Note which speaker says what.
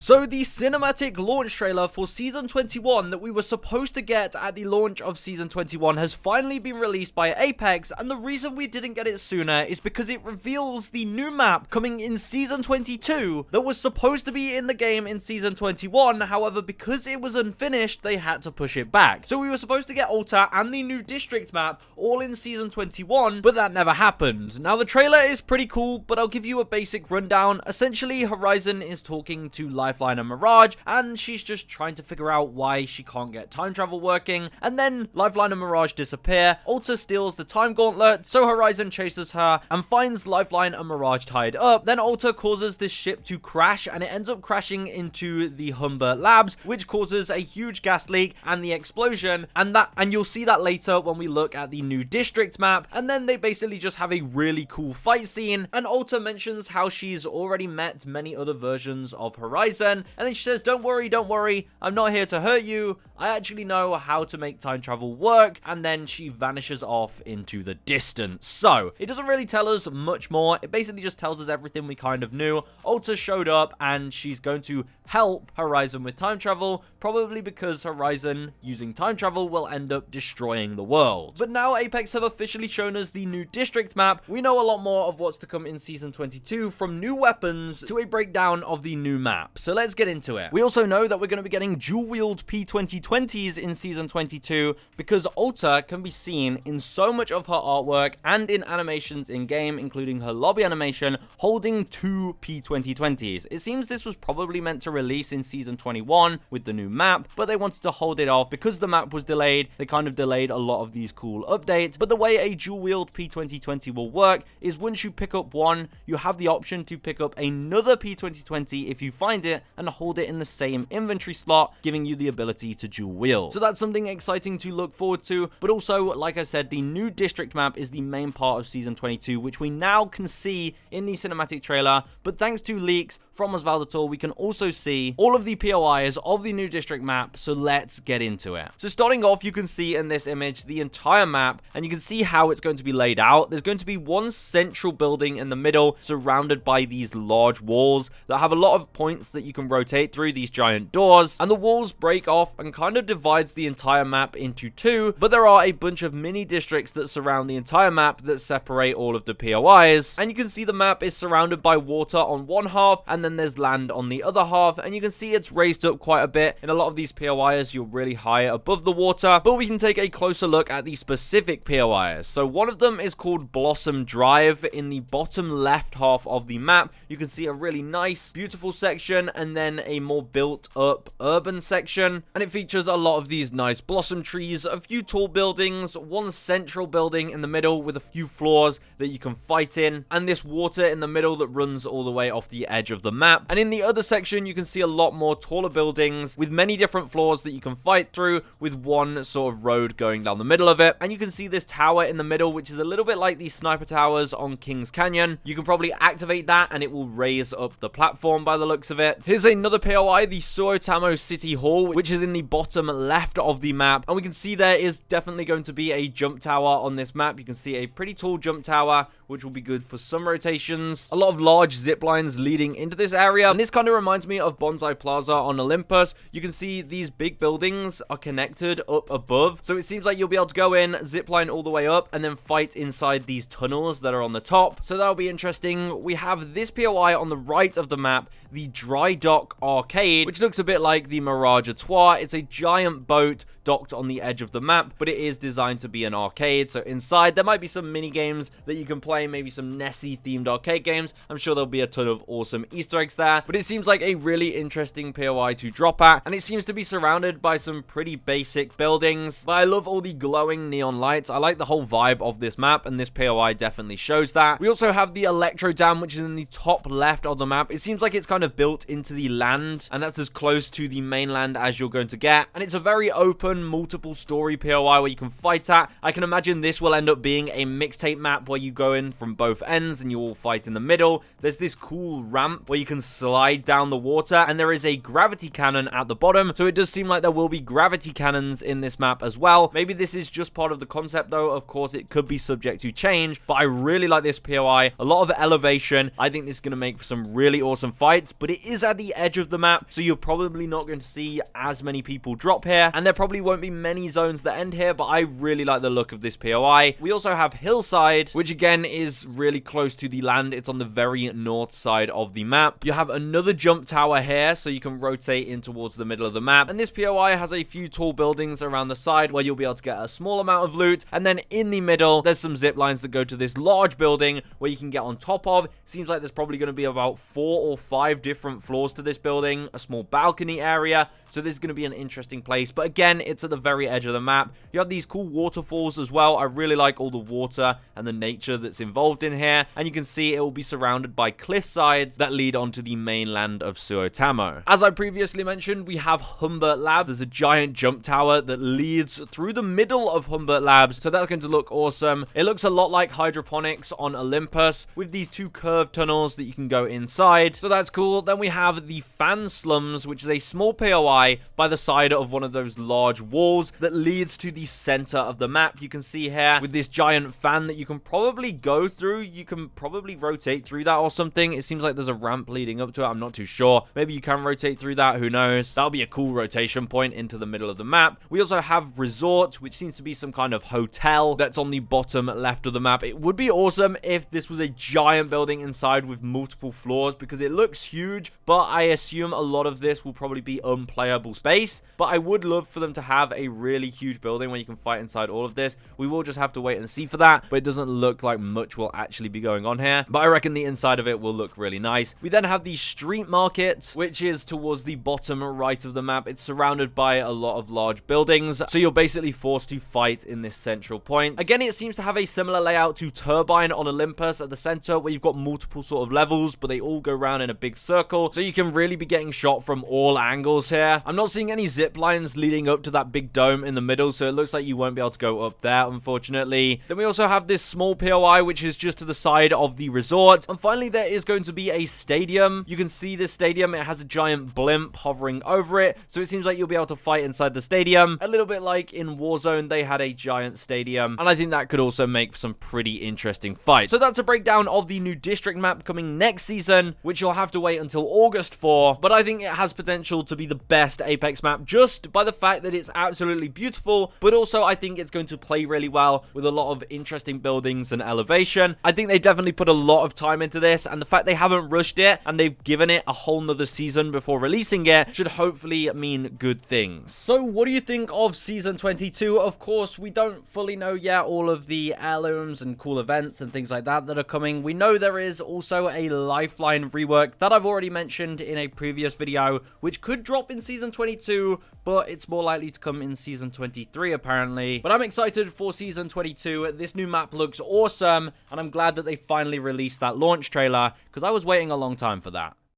Speaker 1: So the cinematic launch trailer for Season 21 that we were supposed to get at the launch of Season 21 has finally been released by Apex, and the reason we didn't get it sooner is because it reveals the new map coming in Season 22 that was supposed to be in the game in Season 21, however, because it was unfinished, they had to push it back. So we were supposed to get Alta and the new District map all in Season 21, but that never happened. Now the trailer is pretty cool, but I'll give you a basic rundown. Essentially, Horizon is talking to Lifeline and Mirage, and she's just trying to figure out why she can't get time travel working, and then Lifeline and Mirage disappear. Alta steals the time gauntlet, so Horizon chases her and finds Lifeline and Mirage tied up. Then Alta causes this ship to crash, and it ends up crashing into the Humber Labs, which causes a huge gas leak and the explosion, and you'll see that later when we look at the new District map. And then they basically just have a really cool fight scene, and Alta mentions how she's already met many other versions of Horizon, and then she says, don't worry, I'm not here to hurt you, I actually know how to make time travel work, and then she vanishes off into the distance. So it doesn't really tell us much more, it basically just tells us everything we kind of knew. Alta showed up and she's going to help Horizon with time travel, probably because Horizon using time travel will end up destroying the world. But now Apex have officially shown us the new District map. We know a lot more of what's to come in Season 22, from new weapons to a breakdown of the new map. So let's get into it. We also know that we're going to be getting dual-wield P2020s in Season 22 because Alta can be seen in so much of her artwork and in animations in-game, including her lobby animation, holding two P2020s. It seems this was probably meant to release in Season 21 with the new map, but they wanted to hold it off because the map was delayed. They kind of delayed a lot of these cool updates. But the way a dual-wield P2020 will work is once you pick up one, you have the option to pick up another P2020 if you find it and hold it in the same inventory slot, giving you the ability to dual wield. So that's something exciting to look forward to. But also, like I said, the new District map is the main part of Season 22, which we now can see in the cinematic trailer. But thanks to leaks from Osvaldator, we can also see all of the POIs of the new District map, so let's get into it. So starting off, you can see in this image the entire map, and you can see how it's going to be laid out. There's going to be one central building in the middle, surrounded by these large walls that have a lot of points that you can rotate through these giant doors, and the walls break off and kind of divides the entire map into two, but there are a bunch of mini districts that surround the entire map that separate all of the POIs, and you can see the map is surrounded by water on one half, and then there's land on the other half, and you can see it's raised up quite a bit. In a lot of these POIs, you're really high above the water, but we can take a closer look at the specific POIs. So one of them is called Blossom Drive. In the bottom left half of the map, you can see a really nice, beautiful section, and then a more built-up urban section, and it features a lot of these nice blossom trees, a few tall buildings, one central building in the middle with a few floors that you can fight in, and this water in the middle that runs all the way off the edge of the map. And in the other section, you can see a lot more taller buildings with many different floors that you can fight through, with one sort of road going down the middle of it. And you can see this tower in the middle, which is a little bit like the sniper towers on Kings Canyon. You can probably activate that and it will raise up the platform by the looks of it. Here's another POI, the Suotamo City Hall, which is in the bottom left of the map, and we can see there is definitely going to be a jump tower on this map. You can see a pretty tall jump tower, which will be good for some rotations. A lot of large zip lines leading into this area, and this kind of reminds me of Bonsai Plaza on Olympus. You can see these big buildings are connected up above, so it seems like you'll be able to go in, zip line all the way up, and then fight inside these tunnels that are on the top. So that'll be interesting. We have this POI on the right of the map, the Dry Dock Arcade, which looks a bit like the Mirage Artois. It's a giant boat docked on the edge of the map, but it is designed to be an arcade. So inside there might be some mini games that you can play, maybe some Nessie themed arcade games. I'm sure there'll be a ton of awesome Easter eggs there, but it seems like a really interesting POI to drop at, and it seems to be surrounded by some pretty basic buildings. But I love all the glowing neon lights. I like the whole vibe of this map, and this POI definitely shows that. We also have the Electro Dam, which is in the top left of the map. It seems like it's kind of built into the land, and that's as close to the mainland as you're going to get, and it's a very open multiple story POI where you can fight at. I can imagine this will end up being a mixtape map where you go in from both ends and you all fight in the middle. There's this cool ramp where you can slide down the water, and there is a gravity cannon at the bottom, so it does seem like there will be gravity cannons in this map as well. Maybe this is just part of the concept though. Of course it could be subject to change, but I really like this POI. A lot of elevation. I think this is going to make for some really awesome fights, but it is at at the edge of the map, so you're probably not going to see as many people drop here, and there probably won't be many zones that end here, but I really like the look of this POI. We also have Hillside, which again is really close to the land. It's on the very north side of the map. You have another jump tower here, so you can rotate in towards the middle of the map, and this POI has a few tall buildings around the side where you'll be able to get a small amount of loot, and then in the middle there's some zip lines that go to this large building where you can get on top of. Seems like there's probably going to be about 4 or 5 different floors to this building, a small balcony area, so this is going to be an interesting place. But again, it's at the very edge of the map. You have these cool waterfalls as well. I really like all the water and the nature that's involved in here, and you can see it will be surrounded by cliff sides that lead onto the mainland of Suotamo. As I previously mentioned, we have Humbert Labs. There's a giant jump tower that leads through the middle of Humbert Labs, so that's going to look awesome. It looks a lot like hydroponics on Olympus with these 2 curved tunnels that you can go inside, so that's cool. Then we have the Fan Slums, which is a small POI by the side of one of those large walls that leads to the center of the map. You can see here with this giant fan that you can probably go through. You can probably rotate through that or something. It seems like there's a ramp leading up to it. I'm not too sure. Maybe you can rotate through that. Who knows? That'll be a cool rotation point into the middle of the map. We also have Resort, which seems to be some kind of hotel that's on the bottom left of the map. It would be awesome if this was a giant building inside with multiple floors because it looks huge, but I assume a lot of this will probably be unplayable space. But I would love for them to have a really huge building where you can fight inside all of this. We will just have to wait and see for that, but it doesn't look like much will actually be going on here. But I reckon the inside of it will look really nice. We then have the street market, which is towards the bottom right of the map. It's surrounded by a lot of large buildings, so you're basically forced to fight in this central point. Again, it seems to have a similar layout to Turbine on Olympus at the center, where you've got multiple sort of levels, but they all go around in a big circle, so you can really be getting shot from all angles here. I'm not seeing any zip lines leading up to that big dome in the middle, so it looks like you won't be able to go up there, unfortunately. Then we also have this small POI, which is just to the side of the resort. And finally, there is going to be a stadium. You can see this stadium. It has a giant blimp hovering over it, so it seems like you'll be able to fight inside the stadium. A little bit like in Warzone, they had a giant stadium, and I think that could also make some pretty interesting fights. So that's a breakdown of the new district map coming next season, which you'll have to wait until August for, but I think it has potential to be the best Apex map just by the fact that it's absolutely beautiful, but also I think it's going to play really well with a lot of interesting buildings and elevation. I think they definitely put a lot of time into this, and the fact they haven't rushed it and they've given it a whole nother season before releasing it should hopefully mean good things. So what do you think of Season 22? Of course, we don't fully know yet all of the heirlooms and cool events and things like that are coming. We know there is also a Lifeline rework that I've already mentioned in a previous video, which could drop in Season 22, but it's more likely to come in Season 23 apparently. But I'm excited for Season 22. This new map looks awesome, and I'm glad that they finally released that launch trailer because I was waiting a long time for that.